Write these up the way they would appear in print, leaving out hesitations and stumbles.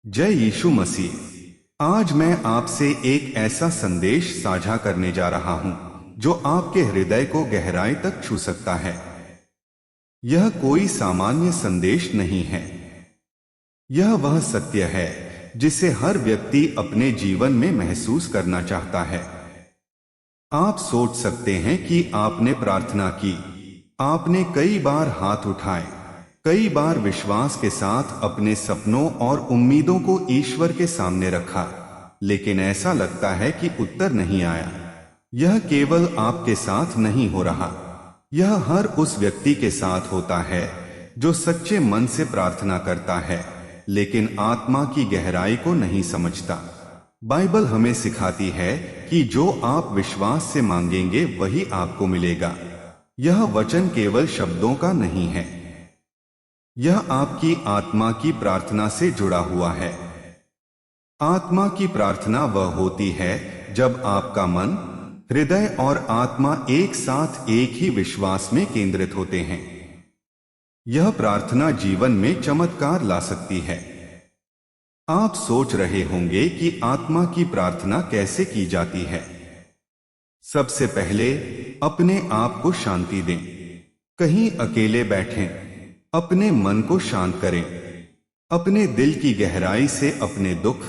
जय यीशु मसीह। आज मैं आपसे एक ऐसा संदेश साझा करने जा रहा हूं जो आपके हृदय को गहराई तक छू सकता है। यह कोई सामान्य संदेश नहीं है। यह वह सत्य है जिसे हर व्यक्ति अपने जीवन में महसूस करना चाहता है। आप सोच सकते हैं कि आपने प्रार्थना की, आपने कई बार हाथ उठाए, कई बार विश्वास के साथ अपने सपनों और उम्मीदों को ईश्वर के सामने रखा, लेकिन ऐसा लगता है कि उत्तर नहीं आया। यह केवल आपके साथ नहीं हो रहा, यह हर उस व्यक्ति के साथ होता है जो सच्चे मन से प्रार्थना करता है लेकिन आत्मा की गहराई को नहीं समझता। बाइबल हमें सिखाती है कि जो आप विश्वास से मांगेंगे वही आपको मिलेगा। यह वचन केवल शब्दों का नहीं है, यह आपकी आत्मा की प्रार्थना से जुड़ा हुआ है। आत्मा की प्रार्थना वह होती है जब आपका मन, हृदय और आत्मा एक साथ एक ही विश्वास में केंद्रित होते हैं। यह प्रार्थना जीवन में चमत्कार ला सकती है। आप सोच रहे होंगे कि आत्मा की प्रार्थना कैसे की जाती है। सबसे पहले अपने आप को शांति दें। कहीं अकेले बैठें, अपने मन को शांत करें। अपने दिल की गहराई से अपने दुख,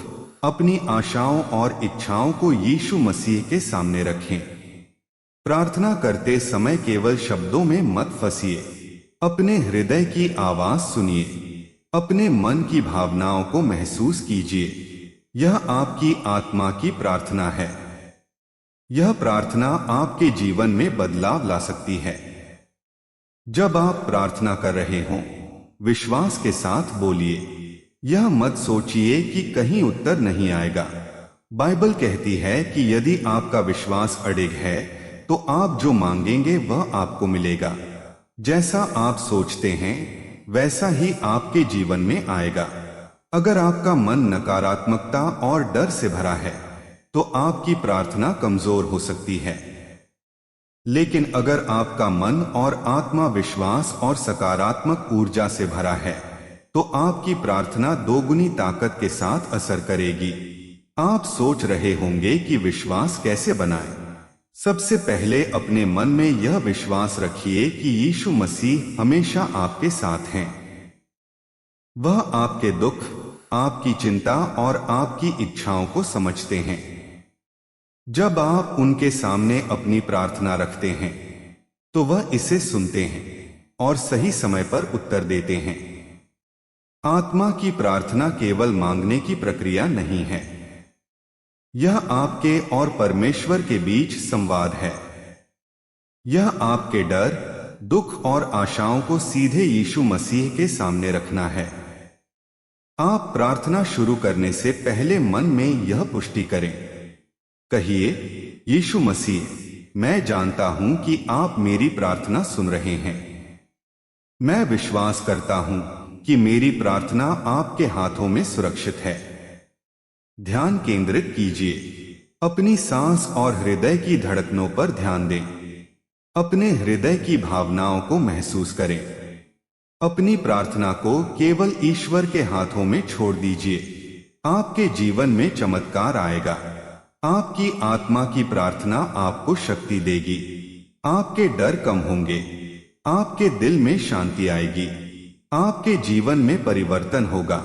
अपनी आशाओं और इच्छाओं को यीशु मसीह के सामने रखें। प्रार्थना करते समय केवल शब्दों में मत फंसिए। अपने हृदय की आवाज सुनिए, अपने मन की भावनाओं को महसूस कीजिए। यह आपकी आत्मा की प्रार्थना है। यह प्रार्थना आपके जीवन में बदलाव ला सकती है। जब आप प्रार्थना कर रहे हों, विश्वास के साथ बोलिए। यह मत सोचिए कि कहीं उत्तर नहीं आएगा। बाइबल कहती है कि यदि आपका विश्वास अडिग है तो आप जो मांगेंगे वह आपको मिलेगा। जैसा आप सोचते हैं वैसा ही आपके जीवन में आएगा। अगर आपका मन नकारात्मकता और डर से भरा है तो आपकी प्रार्थना कमजोर हो सकती है। लेकिन अगर आपका मन और आत्मा विश्वास और सकारात्मक ऊर्जा से भरा है तो आपकी प्रार्थना दोगुनी ताकत के साथ असर करेगी। आप सोच रहे होंगे कि विश्वास कैसे बनाएं। सबसे पहले अपने मन में यह विश्वास रखिए कि यीशु मसीह हमेशा आपके साथ हैं। वह आपके दुख, आपकी चिंता और आपकी इच्छाओं को समझते हैं। जब आप उनके सामने अपनी प्रार्थना रखते हैं तो वह इसे सुनते हैं और सही समय पर उत्तर देते हैं। आत्मा की प्रार्थना केवल मांगने की प्रक्रिया नहीं है, यह आपके और परमेश्वर के बीच संवाद है। यह आपके डर, दुख और आशाओं को सीधे यीशु मसीह के सामने रखना है। आप प्रार्थना शुरू करने से पहले मन में यह पुष्टि करें। कहिए, यीशु मसीह, मैं जानता हूं कि आप मेरी प्रार्थना सुन रहे हैं। मैं विश्वास करता हूं कि मेरी प्रार्थना आपके हाथों में सुरक्षित है। ध्यान केंद्रित कीजिए। अपनी सांस और हृदय की धड़कनों पर ध्यान दें। अपने हृदय की भावनाओं को महसूस करें। अपनी प्रार्थना को केवल ईश्वर के हाथों में छोड़ दीजिए। आपके जीवन में चमत्कार आएगा। आपकी आत्मा की प्रार्थना आपको शक्ति देगी। आपके डर कम होंगे। आपके दिल में शांति आएगी। आपके जीवन में परिवर्तन होगा।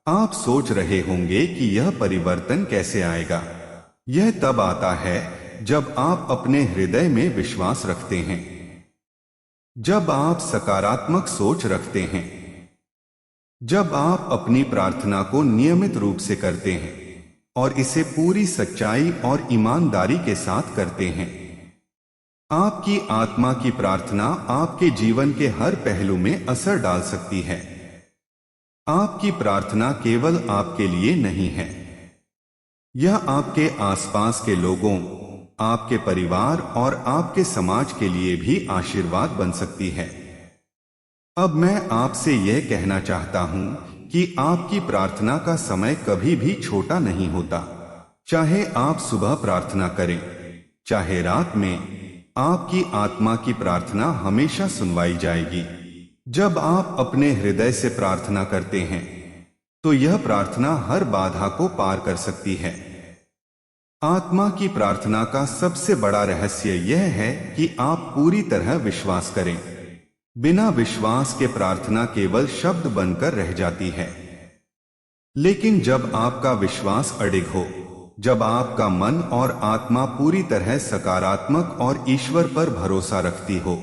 आप सोच रहे होंगे कि यह परिवर्तन कैसे आएगा। यह तब आता है जब आप अपने हृदय में विश्वास रखते हैं, जब आप सकारात्मक सोच रखते हैं, जब आप अपनी प्रार्थना को नियमित रूप से करते हैं और इसे पूरी सच्चाई और ईमानदारी के साथ करते हैं। आपकी आत्मा की प्रार्थना आपके जीवन के हर पहलू में असर डाल सकती है। आपकी प्रार्थना केवल आपके लिए नहीं है, यह आपके आसपास के लोगों, आपके परिवार और आपके समाज के लिए भी आशीर्वाद बन सकती है। अब मैं आपसे यह कहना चाहता हूं कि आपकी प्रार्थना का समय कभी भी छोटा नहीं होता। चाहे आप सुबह प्रार्थना करें, चाहे रात में, आपकी आत्मा की प्रार्थना हमेशा सुनवाई जाएगी। जब आप अपने हृदय से प्रार्थना करते हैं तो यह प्रार्थना हर बाधा को पार कर सकती है। आत्मा की प्रार्थना का सबसे बड़ा रहस्य यह है कि आप पूरी तरह विश्वास करें। बिना विश्वास के प्रार्थना केवल शब्द बनकर रह जाती है। लेकिन जब आपका विश्वास अडिग हो, जब आपका मन और आत्मा पूरी तरह सकारात्मक और ईश्वर पर भरोसा रखती हो,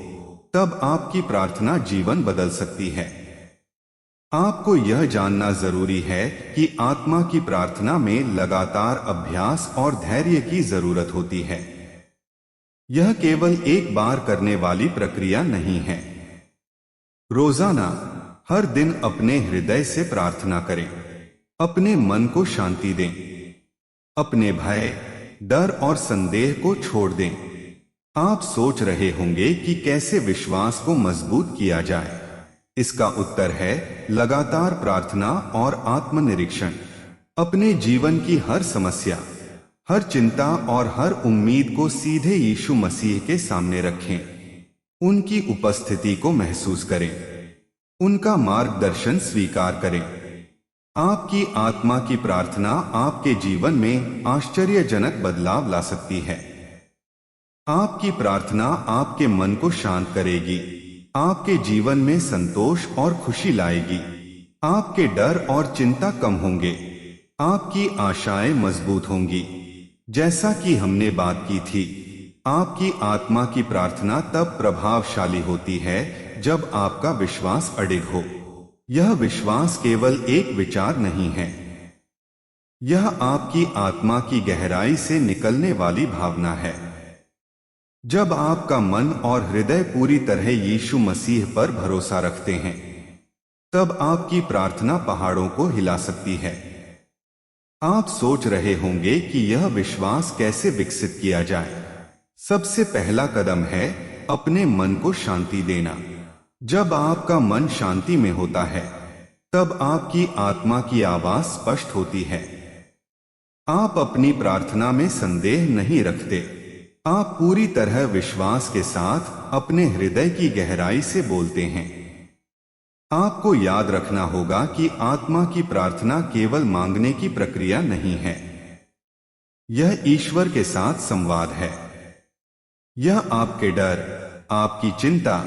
तब आपकी प्रार्थना जीवन बदल सकती है। आपको यह जानना जरूरी है कि आत्मा की प्रार्थना में लगातार अभ्यास और धैर्य की जरूरत होती है। यह केवल एक बार करने वाली प्रक्रिया नहीं है। रोजाना हर दिन अपने हृदय से प्रार्थना करें। अपने मन को शांति दें। अपने भय, डर और संदेह को छोड़ दें। आप सोच रहे होंगे कि कैसे विश्वास को मजबूत किया जाए। इसका उत्तर है लगातार प्रार्थना और आत्मनिरीक्षण। अपने जीवन की हर समस्या, हर चिंता और हर उम्मीद को सीधे यीशु मसीह के सामने रखें। उनकी उपस्थिति को महसूस करें। उनका मार्गदर्शन स्वीकार करें। आपकी आत्मा की प्रार्थना आपके जीवन में आश्चर्यजनक बदलाव ला सकती है। आपकी प्रार्थना आपके मन को शांत करेगी, आपके जीवन में संतोष और खुशी लाएगी। आपके डर और चिंता कम होंगे, आपकी आशाएं मजबूत होंगी। जैसा कि हमने बात की थी, आपकी आत्मा की प्रार्थना तब प्रभावशाली होती है जब आपका विश्वास अडिग हो। यह विश्वास केवल एक विचार नहीं है, यह आपकी आत्मा की गहराई से निकलने वाली भावना है। जब आपका मन और हृदय पूरी तरह यीशु मसीह पर भरोसा रखते हैं, तब आपकी प्रार्थना पहाड़ों को हिला सकती है। आप सोच रहे होंगे कि यह विश्वास कैसे विकसित किया जाए। सबसे पहला कदम है अपने मन को शांति देना। जब आपका मन शांति में होता है, तब आपकी आत्मा की आवाज स्पष्ट होती है। आप अपनी प्रार्थना में संदेह नहीं रखते। आप पूरी तरह विश्वास के साथ अपने हृदय की गहराई से बोलते हैं। आपको याद रखना होगा कि आत्मा की प्रार्थना केवल मांगने की प्रक्रिया नहीं है, यह ईश्वर के साथ संवाद है। यह आपके डर, आपकी चिंता,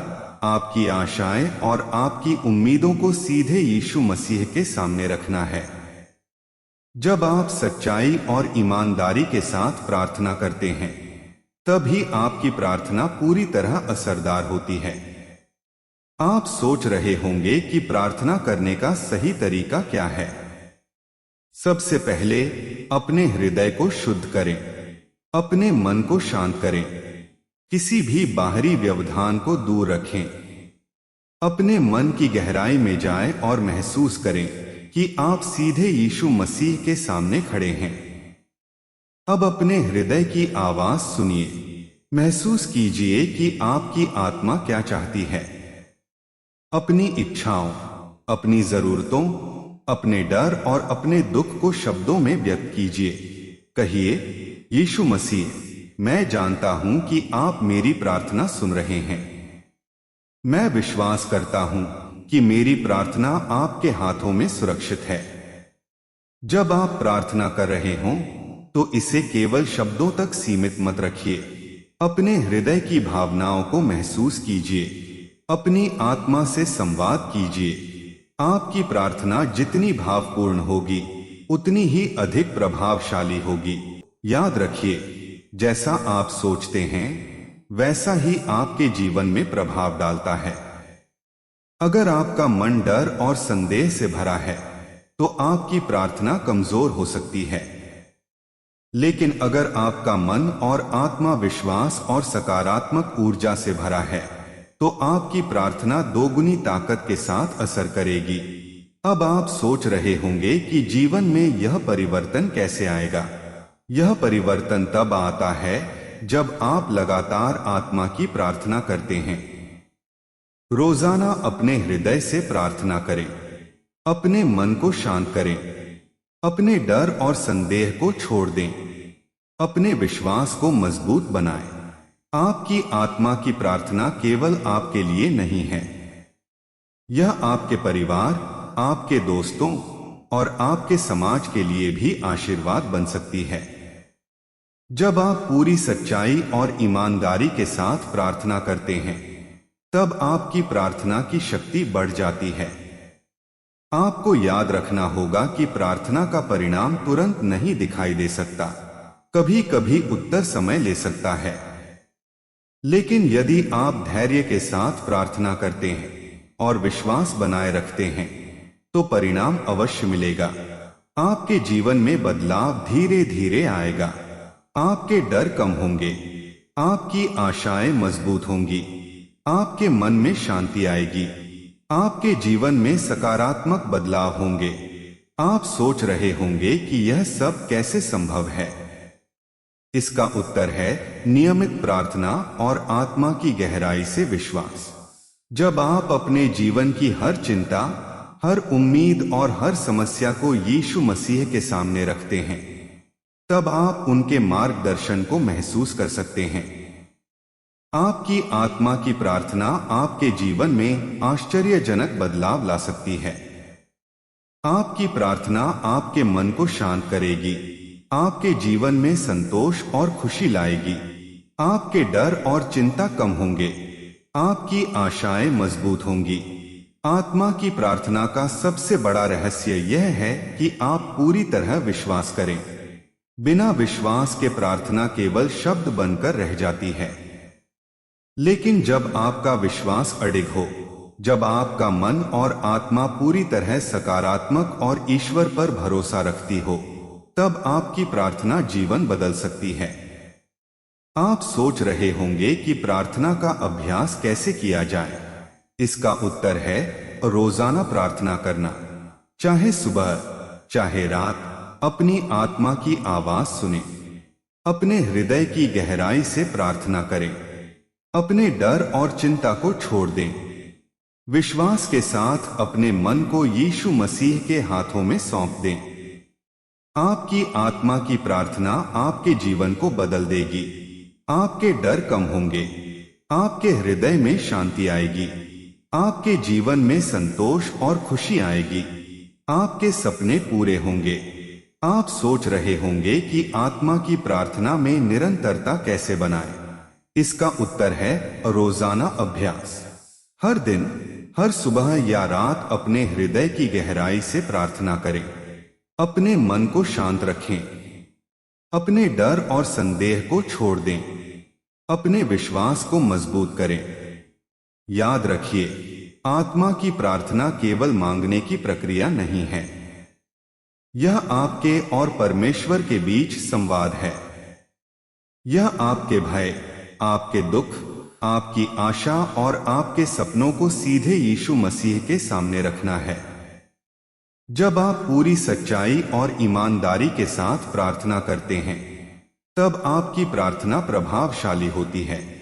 आपकी आशाएं और आपकी उम्मीदों को सीधे यीशु मसीह के सामने रखना है। जब आप सच्चाई और ईमानदारी के साथ प्रार्थना करते हैं, तभी आपकी प्रार्थना पूरी तरह असरदार होती है। आप सोच रहे होंगे कि प्रार्थना करने का सही तरीका क्या है। सबसे पहले अपने हृदय को शुद्ध करें। अपने मन को शांत करें। किसी भी बाहरी व्यवधान को दूर रखें। अपने मन की गहराई में जाएं और महसूस करें कि आप सीधे यीशु मसीह के सामने खड़े हैं। अब अपने हृदय की आवाज सुनिए। महसूस कीजिए कि आपकी आत्मा क्या चाहती है। अपनी इच्छाओं, अपनी जरूरतों, अपने डर और अपने दुख को शब्दों में व्यक्त कीजिए। कहिए, यीशु मसीह, मैं जानता हूं कि आप मेरी प्रार्थना सुन रहे हैं। मैं विश्वास करता हूं कि मेरी प्रार्थना आपके हाथों में सुरक्षित है। जब आप प्रार्थना कर रहे हों, तो इसे केवल शब्दों तक सीमित मत रखिए। अपने हृदय की भावनाओं को महसूस कीजिए। अपनी आत्मा से संवाद कीजिए। आपकी प्रार्थना जितनी भावपूर्ण होगी, उतनी ही अधिक प्रभावशाली होगी। याद रखिए, जैसा आप सोचते हैं, वैसा ही आपके जीवन में प्रभाव डालता है। अगर आपका मन डर और संदेह से भरा है, तो आपकी प्रार्थना कमजोर हो सकती है। लेकिन अगर आपका मन और आत्मा विश्वास और सकारात्मक ऊर्जा से भरा है, तो आपकी प्रार्थना दोगुनी ताकत के साथ असर करेगी। अब आप सोच रहे होंगे कि जीवन में यह परिवर्तन कैसे आएगा। यह परिवर्तन तब आता है जब आप लगातार आत्मा की प्रार्थना करते हैं। रोजाना अपने हृदय से प्रार्थना करें। अपने मन को शांत करें। अपने डर और संदेह को छोड़ दें। अपने विश्वास को मजबूत बनाएं। आपकी आत्मा की प्रार्थना केवल आपके लिए नहीं है, यह आपके परिवार, आपके दोस्तों और आपके समाज के लिए भी आशीर्वाद बन सकती है। जब आप पूरी सच्चाई और ईमानदारी के साथ प्रार्थना करते हैं, तब आपकी प्रार्थना की शक्ति बढ़ जाती है। आपको याद रखना होगा कि प्रार्थना का परिणाम तुरंत नहीं दिखाई दे सकता। कभी कभी उत्तर समय ले सकता है। लेकिन यदि आप धैर्य के साथ प्रार्थना करते हैं और विश्वास बनाए रखते हैं, तो परिणाम अवश्य मिलेगा। आपके जीवन में बदलाव धीरे धीरे आएगा। आपके डर कम होंगे, आपकी आशाएं मजबूत होंगी, आपके मन में शांति आएगी, आपके जीवन में सकारात्मक बदलाव होंगे। आप सोच रहे होंगे कि यह सब कैसे संभव है। इसका उत्तर है नियमित प्रार्थना और आत्मा की गहराई से विश्वास। जब आप अपने जीवन की हर चिंता, हर उम्मीद और हर समस्या को यीशु मसीह के सामने रखते हैं, तब आप उनके मार्गदर्शन को महसूस कर सकते हैं। आपकी आत्मा की प्रार्थना आपके जीवन में आश्चर्यजनक बदलाव ला सकती है। आपकी प्रार्थना आपके मन को शांत करेगी, आपके जीवन में संतोष और खुशी लाएगी, आपके डर और चिंता कम होंगे, आपकी आशाएं मजबूत होंगी। आत्मा की प्रार्थना का सबसे बड़ा रहस्य यह है कि आप पूरी तरह विश्वास करें। बिना विश्वास के प्रार्थना केवल शब्द बनकर रह जाती है। लेकिन जब आपका विश्वास अडिग हो, जब आपका मन और आत्मा पूरी तरह सकारात्मक और ईश्वर पर भरोसा रखती हो, तब आपकी प्रार्थना जीवन बदल सकती है। आप सोच रहे होंगे कि प्रार्थना का अभ्यास कैसे किया जाए। इसका उत्तर है रोजाना प्रार्थना करना। चाहे सुबह, चाहे रात, अपनी आत्मा की आवाज सुने, अपने हृदय की गहराई से प्रार्थना करें, अपने डर और चिंता को छोड़ दें। विश्वास के साथ अपने मन को यीशु मसीह के हाथों में सौंप दें। आपकी आत्मा की प्रार्थना आपके जीवन को बदल देगी। आपके डर कम होंगे, आपके हृदय में शांति आएगी, आपके जीवन में संतोष और खुशी आएगी, आपके सपने पूरे होंगे। आप सोच रहे होंगे कि आत्मा की प्रार्थना में निरंतरता कैसे बनाएं। इसका उत्तर है रोजाना अभ्यास। हर दिन, हर सुबह या रात अपने हृदय की गहराई से प्रार्थना करें। अपने मन को शांत रखें, अपने डर और संदेह को छोड़ दें, अपने विश्वास को मजबूत करें। याद रखिए, आत्मा की प्रार्थना केवल मांगने की प्रक्रिया नहीं है। यह आपके और परमेश्वर के बीच संवाद है। यह आपके भय, आपके दुख, आपकी आशा और आपके सपनों को सीधे यीशु मसीह के सामने रखना है। जब आप पूरी सच्चाई और ईमानदारी के साथ प्रार्थना करते हैं, तब आपकी प्रार्थना प्रभावशाली होती है।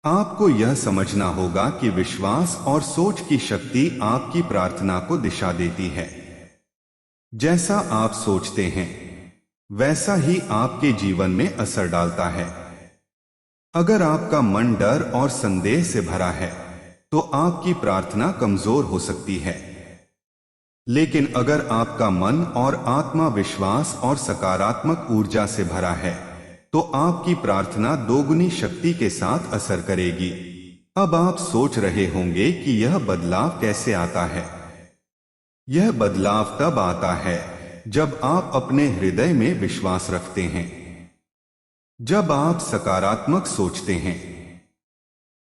आपको यह समझना होगा कि विश्वास और सोच की शक्ति आपकी प्रार्थना को दिशा देती है। जैसा आप सोचते हैं, वैसा ही आपके जीवन में असर डालता है। अगर आपका मन डर और संदेह से भरा है, तो आपकी प्रार्थना कमजोर हो सकती है। लेकिन अगर आपका मन और आत्मा विश्वास और सकारात्मक ऊर्जा से भरा है, तो आपकी प्रार्थना दोगुनी शक्ति के साथ असर करेगी। अब आप सोच रहे होंगे कि यह बदलाव कैसे आता है। यह बदलाव तब आता है जब आप अपने हृदय में विश्वास रखते हैं, जब आप सकारात्मक सोचते हैं,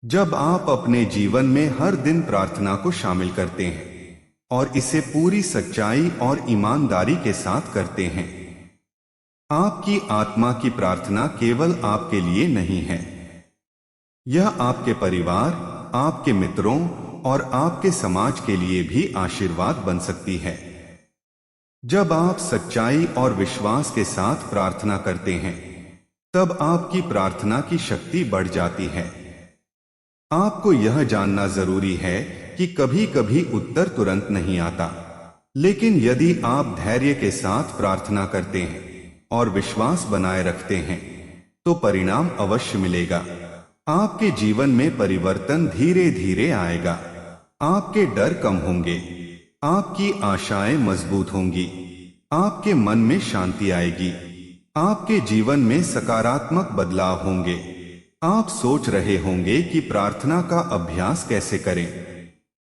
जब आप अपने जीवन में हर दिन प्रार्थना को शामिल करते हैं और इसे पूरी सच्चाई और ईमानदारी के साथ करते हैं। आपकी आत्मा की प्रार्थना केवल आपके लिए नहीं है। यह आपके परिवार, आपके मित्रों और आपके समाज के लिए भी आशीर्वाद बन सकती है। जब आप सच्चाई और विश्वास के साथ प्रार्थना करते हैं, तब आपकी प्रार्थना की शक्ति बढ़ जाती है। आपको यह जानना जरूरी है कि कभी कभी उत्तर तुरंत नहीं आता, लेकिन यदि आप धैर्य के साथ प्रार्थना करते हैं और विश्वास बनाए रखते हैं, तो परिणाम अवश्य मिलेगा। आपके जीवन में परिवर्तन धीरे धीरे आएगा। आपके डर कम होंगे, आपकी आशाएं मजबूत होंगी, आपके मन में शांति आएगी, आपके जीवन में सकारात्मक बदलाव होंगे। आप सोच रहे होंगे कि प्रार्थना का अभ्यास कैसे करें।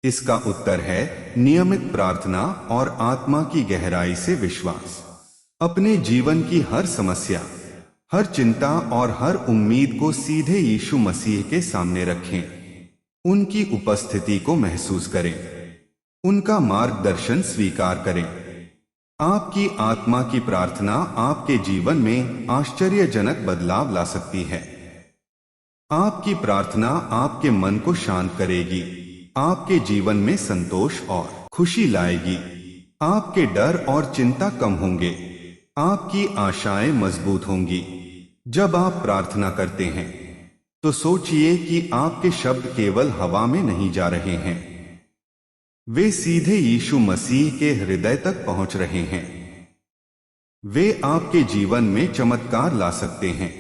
इसका उत्तर है नियमित प्रार्थना और आत्मा की गहराई से विश्वास। अपने जीवन की हर समस्या, हर चिंता और हर उम्मीद को सीधे यीशु मसीह के सामने रखें। उनकी उपस्थिति को महसूस करें, उनका मार्गदर्शन स्वीकार करें। आपकी आत्मा की प्रार्थना आपके जीवन में आश्चर्यजनक बदलाव ला सकती है। आपकी प्रार्थना आपके मन को शांत करेगी, आपके जीवन में संतोष और खुशी लाएगी। आपके डर और चिंता कम होंगे, आपकी आशाएं मजबूत होंगी। जब आप प्रार्थना करते हैं तो सोचिए कि आपके शब्द केवल हवा में नहीं जा रहे हैं, वे सीधे यीशु मसीह के हृदय तक पहुंच रहे हैं। वे आपके जीवन में चमत्कार ला सकते हैं।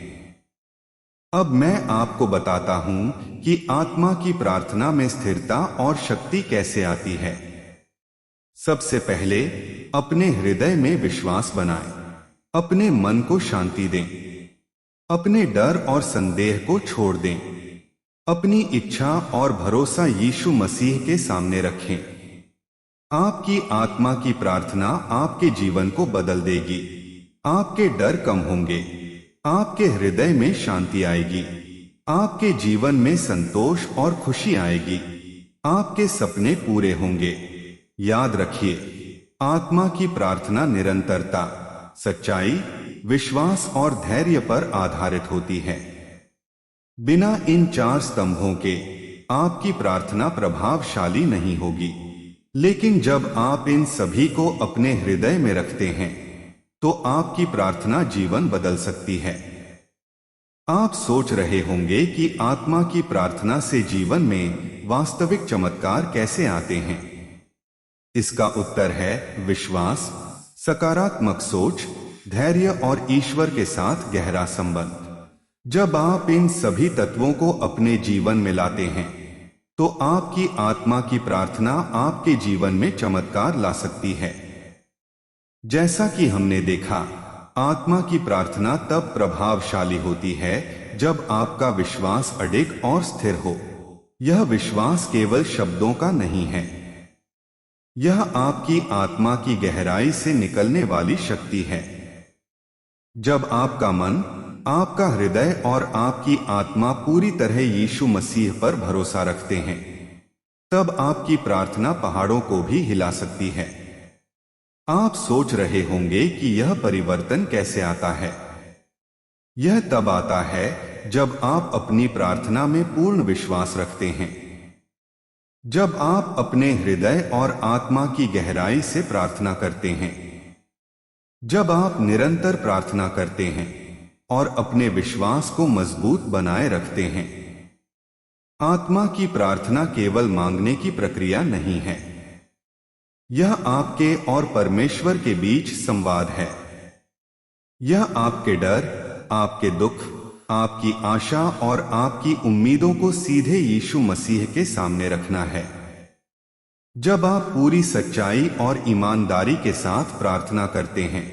अब मैं आपको बताता हूं कि आत्मा की प्रार्थना में स्थिरता और शक्ति कैसे आती है। सबसे पहले अपने हृदय में विश्वास बनाएं, अपने मन को शांति दें, अपने डर और संदेह को छोड़ दें, अपनी इच्छा और भरोसा यीशु मसीह के सामने रखें। आपकी आत्मा की प्रार्थना आपके जीवन को बदल देगी। आपके डर कम होंगे, आपके हृदय में शांति आएगी, आपके जीवन में संतोष और खुशी आएगी, आपके सपने पूरे होंगे। याद रखिए, आत्मा की प्रार्थना निरंतरता, सच्चाई, विश्वास और धैर्य पर आधारित होती है। बिना इन 4 स्तंभों के आपकी प्रार्थना प्रभावशाली नहीं होगी। लेकिन जब आप इन सभी को अपने हृदय में रखते हैं तो आपकी प्रार्थना जीवन बदल सकती है। आप सोच रहे होंगे कि आत्मा की प्रार्थना से जीवन में वास्तविक चमत्कार कैसे आते हैं। इसका उत्तर है विश्वास, सकारात्मक सोच, धैर्य और ईश्वर के साथ गहरा संबंध। जब आप इन सभी तत्वों को अपने जीवन में लाते हैं तो आपकी आत्मा की प्रार्थना आपके जीवन में चमत्कार ला सकती है। जैसा कि हमने देखा, आत्मा की प्रार्थना तब प्रभावशाली होती है जब आपका विश्वास अडिग और स्थिर हो। यह विश्वास केवल शब्दों का नहीं है, यह आपकी आत्मा की गहराई से निकलने वाली शक्ति है। जब आपका मन, आपका हृदय और आपकी आत्मा पूरी तरह यीशु मसीह पर भरोसा रखते हैं, तब आपकी प्रार्थना पहाड़ों को भी हिला सकती है। आप सोच रहे होंगे कि यह परिवर्तन कैसे आता है। यह तब आता है जब आप अपनी प्रार्थना में पूर्ण विश्वास रखते हैं। जब आप अपने हृदय और आत्मा की गहराई से प्रार्थना करते हैं, जब आप निरंतर प्रार्थना करते हैं और अपने विश्वास को मजबूत बनाए रखते हैं। आत्मा की प्रार्थना केवल मांगने की प्रक्रिया नहीं है, यह आपके और परमेश्वर के बीच संवाद है। यह आपके डर, आपके दुख, आपकी आशा और आपकी उम्मीदों को सीधे यीशु मसीह के सामने रखना है। जब आप पूरी सच्चाई और ईमानदारी के साथ प्रार्थना करते हैं,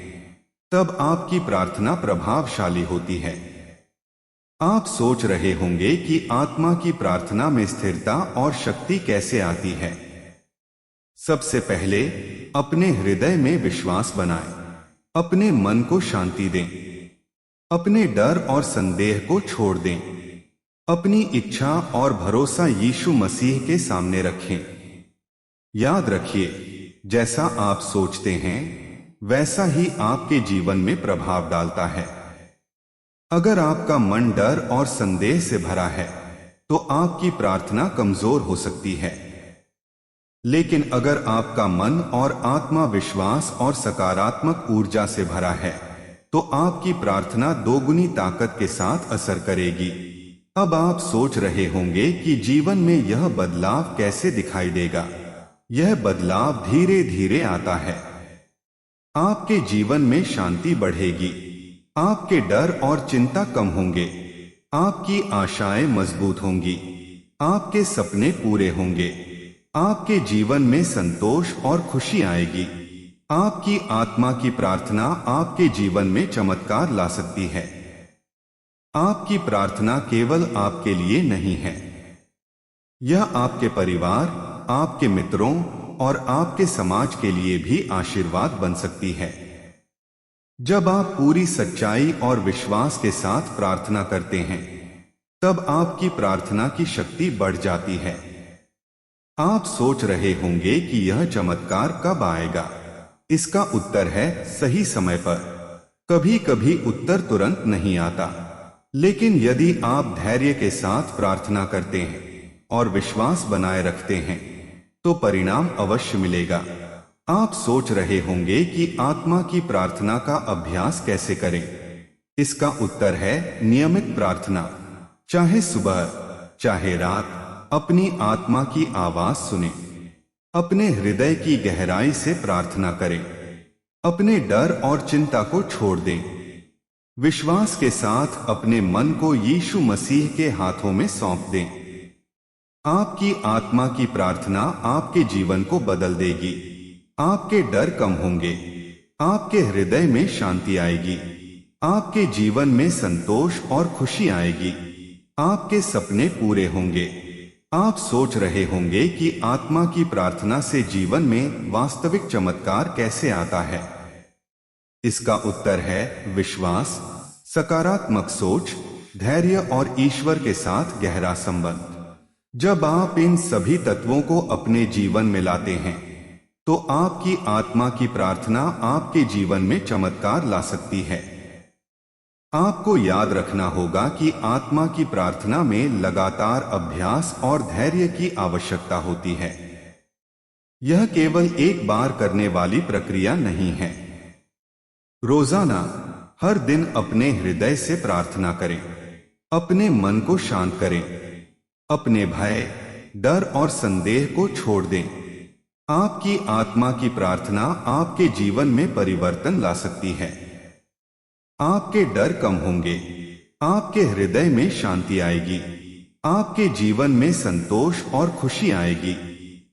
तब आपकी प्रार्थना प्रभावशाली होती है। आप सोच रहे होंगे कि आत्मा की प्रार्थना में स्थिरता और शक्ति कैसे आती है। सबसे पहले अपने हृदय में विश्वास बनाएं, अपने मन को शांति दें, अपने डर और संदेह को छोड़ दें, अपनी इच्छा और भरोसा यीशु मसीह के सामने रखें। याद रखिए, जैसा आप सोचते हैं वैसा ही आपके जीवन में प्रभाव डालता है। अगर आपका मन डर और संदेह से भरा है तो आपकी प्रार्थना कमजोर हो सकती है। लेकिन अगर आपका मन और आत्मा विश्वास और सकारात्मक ऊर्जा से भरा है तो आपकी प्रार्थना दोगुनी ताकत के साथ असर करेगी। अब आप सोच रहे होंगे कि जीवन में यह बदलाव कैसे दिखाई देगा। यह बदलाव धीरे धीरे आता है। आपके जीवन में शांति बढ़ेगी, आपके डर और चिंता कम होंगे, आपकी आशाएं मजबूत होंगी, आपके सपने पूरे होंगे, आपके जीवन में संतोष और खुशी आएगी। आपकी आत्मा की प्रार्थना आपके जीवन में चमत्कार ला सकती है। आपकी प्रार्थना केवल आपके लिए नहीं है, यह आपके परिवार, आपके मित्रों और आपके समाज के लिए भी आशीर्वाद बन सकती है। जब आप पूरी सच्चाई और विश्वास के साथ प्रार्थना करते हैं, तब आपकी प्रार्थना की शक्ति बढ़ जाती है। आप सोच रहे होंगे कि यह चमत्कार कब आएगा? इसका उत्तर है सही समय पर। कभी कभी उत्तर तुरंत नहीं आता, लेकिन यदि आप धैर्य के साथ प्रार्थना करते हैं और विश्वास बनाए रखते हैं, तो परिणाम अवश्य मिलेगा। आप सोच रहे होंगे कि आत्मा की प्रार्थना का अभ्यास कैसे करें? इसका उत्तर है नियमित प्रार्थना। चाहे सुबह, चाहे रात, अपनी आत्मा की आवाज सुने। अपने हृदय की गहराई से प्रार्थना करें। अपने डर और चिंता को छोड़ दें। विश्वास के साथ अपने मन को यीशु मसीह के हाथों में सौंप दें। आपकी आत्मा की प्रार्थना आपके जीवन को बदल देगी। आपके डर कम होंगे, आपके हृदय में शांति आएगी, आपके जीवन में संतोष और खुशी आएगी, आपके सपने पूरे होंगे। आप सोच रहे होंगे कि आत्मा की प्रार्थना से जीवन में वास्तविक चमत्कार कैसे आता है? इसका उत्तर है विश्वास, सकारात्मक सोच, धैर्य और ईश्वर के साथ गहरा संबंध। जब आप इन सभी तत्वों को अपने जीवन में लाते हैं, तो आपकी आत्मा की प्रार्थना आपके जीवन में चमत्कार ला सकती है। आपको याद रखना होगा कि आत्मा की प्रार्थना में लगातार अभ्यास और धैर्य की आवश्यकता होती है। यह केवल एक बार करने वाली प्रक्रिया नहीं है। रोजाना, हर दिन अपने हृदय से प्रार्थना करें। अपने मन को शांत करें। अपने भय, डर और संदेह को छोड़ दें। आपकी आत्मा की प्रार्थना आपके जीवन में परिवर्तन ला सकती है। आपके डर कम होंगे, आपके हृदय में शांति आएगी, आपके जीवन में संतोष और खुशी आएगी,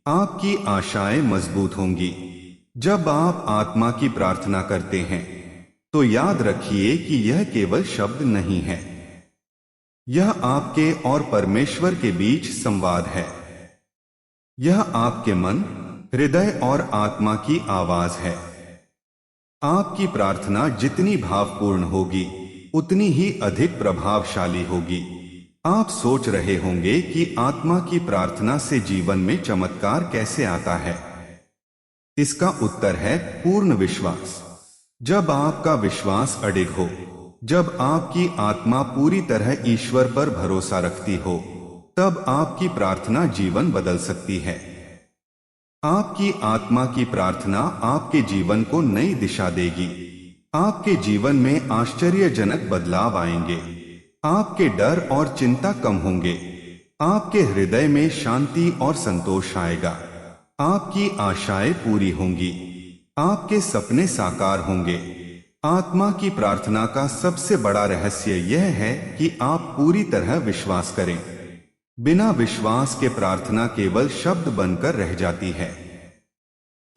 आपकी आशाएं मजबूत होंगी। जब आप आत्मा की प्रार्थना करते हैं, तो याद रखिए कि यह केवल शब्द नहीं है, यह आपके और परमेश्वर के बीच संवाद है। यह आपके मन, हृदय और आत्मा की आवाज है। आपकी प्रार्थना जितनी भावपूर्ण होगी, उतनी ही अधिक प्रभावशाली होगी। आप सोच रहे होंगे कि आत्मा की प्रार्थना से जीवन में चमत्कार कैसे आता है? इसका उत्तर है पूर्ण विश्वास। जब आपका विश्वास अडिग हो, जब आपकी आत्मा पूरी तरह ईश्वर पर भरोसा रखती हो, तब आपकी प्रार्थना जीवन बदल सकती है। आपकी आत्मा की प्रार्थना आपके जीवन को नई दिशा देगी। आपके जीवन में आश्चर्यजनक बदलाव आएंगे। आपके डर और चिंता कम होंगे। आपके हृदय में शांति और संतोष आएगा। आपकी आशाएं पूरी होंगी। आपके सपने साकार होंगे। आत्मा की प्रार्थना का सबसे बड़ा रहस्य यह है कि आप पूरी तरह विश्वास करें। बिना विश्वास के प्रार्थना केवल शब्द बनकर रह जाती है।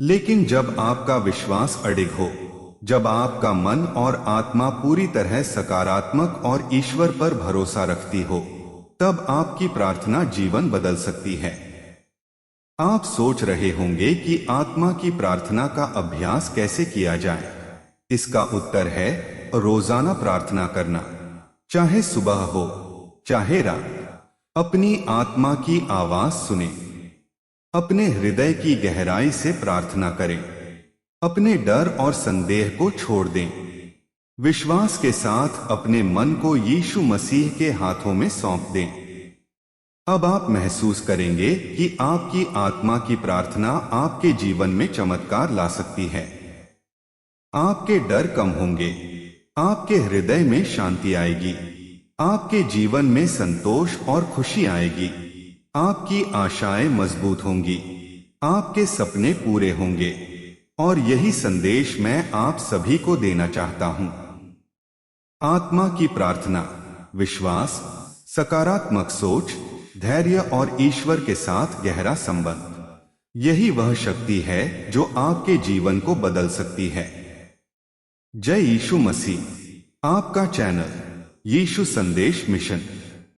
लेकिन जब आपका विश्वास अडिग हो, जब आपका मन और आत्मा पूरी तरह सकारात्मक और ईश्वर पर भरोसा रखती हो, तब आपकी प्रार्थना जीवन बदल सकती है। आप सोच रहे होंगे कि आत्मा की प्रार्थना का अभ्यास कैसे किया जाए। इसका उत्तर है रोजाना प्रार्थना करना। चाहे सुबह हो, चाहे रात, अपनी आत्मा की आवाज सुने। अपने हृदय की गहराई से प्रार्थना करें। अपने डर और संदेह को छोड़ दें। विश्वास के साथ अपने मन को यीशु मसीह के हाथों में सौंप दें। अब आप महसूस करेंगे कि आपकी आत्मा की प्रार्थना आपके जीवन में चमत्कार ला सकती है। आपके डर कम होंगे। आपके हृदय में शांति आएगी। आपके जीवन में संतोष और खुशी आएगी। आपकी आशाएं मजबूत होंगी। आपके सपने पूरे होंगे। और यही संदेश मैं आप सभी को देना चाहता हूं। आत्मा की प्रार्थना, विश्वास, सकारात्मक सोच, धैर्य और ईश्वर के साथ गहरा संबंध। यही वह शक्ति है जो आपके जीवन को बदल सकती है। जय यीशु मसीह। आपका चैनल यीशु संदेश मिशन